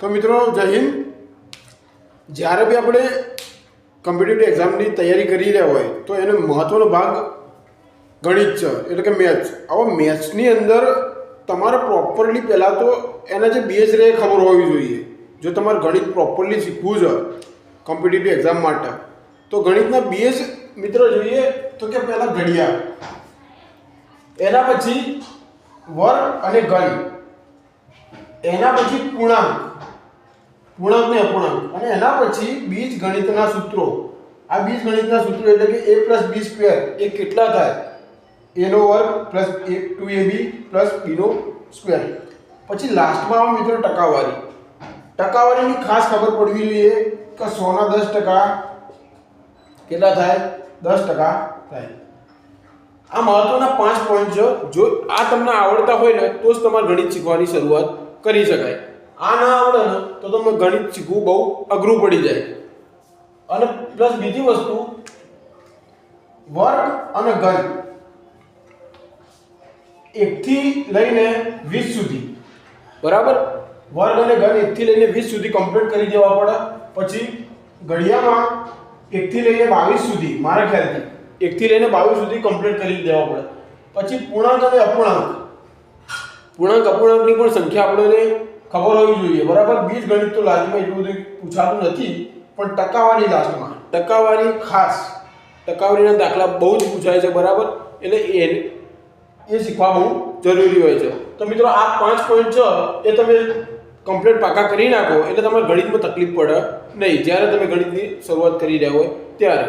તો મિત્રો જય હિન્દ. જ્યારે બી આપણે કોમ્પિટિટિવ એક્ઝામની તૈયારી કરી રહ્યા હોય તો એનો મહત્ત્વનો ભાગ ગણિત છે, એટલે કે મેથ્સ. આવા મેથ્સની અંદર તમારે પ્રોપરલી પહેલાં તો એના જે બેઝ રહે ખબર હોવી જોઈએ. જો તમારે ગણિત પ્રોપરલી શીખવું છે કોમ્પિટિટિવ એક્ઝામ માટે, તો ગણિતના બેઝ મિત્રો જોઈએ તો કે પહેલાં ઘડિયાળ, એના પછી વર્ગ અને ઘન, એના પછી પૂર્ણાંક ને અપૂર્ણાંક, અને એના પછી બીજ ગણિતના સૂત્રો. આ બીજ ગણિતના સૂત્રો એટલે કે a + b² એ કેટલા થાય? a નો વર્ગ પ્લસ 2ab પ્લસ b નો સ્ક્વેર. પછી લાસ્ટમાં આવે મિત્રો ટકાવારી. ટકાવારીની ખાસ ખબર પડવી જોઈએ કે 100 ના 10% કેટલા થાય? 10% થાય. આ મહત્વના 5 પોઈન્ટ છે. જો આ તમને આવડતા હોય ને તો જ તમારે ગણિત શીખવાની શરૂઆત કરી શકાય. આ ના આવડે ને તો તમને ગણિત શીખવું બહુ અઘરું પડી જાય. અને પ્લસ બીજી વસ્તુ, વર્ગ અને ઘન 1 થી લઈને 20 સુધી, બરાબર? વર્ગ અને ઘન 1 થી લઈને 20 સુધી કમ્પ્લીટ કરી દેવા પડે. પછી ઘડિયામાં 1 થી લઈને 22 સુધી, મારા ખ્યાલથી 1 થી લઈને 22 સુધી કમ્પ્લીટ કરી દેવા પડે. પછી પૂર્ણાંક અને અપૂર્ણાંક, અપૂર્ણાંકની પણ સંખ્યા આપણને ખબર હોવી જોઈએ, બરાબર? બીજ ગણિત તો લાસ્ટમાં એટલું બધું પૂછાતું નથી, પણ ટકાવારી લાસ્ટમાં. ટકાવારી ખાસ, ટકાવારીના દાખલા બહુ જ પૂછાય છે, બરાબર? એટલે એ શીખવા બહુ જરૂરી હોય છે. તો મિત્રો આ 5 પોઈન્ટ છે એ તમે કમ્પ્લીટ પાકા કરી નાખો એટલે તમારે ગણિતમાં તકલીફ પડે નહીં, જ્યારે તમે ગણિતની શરૂઆત કરી રહ્યા હોય ત્યારે.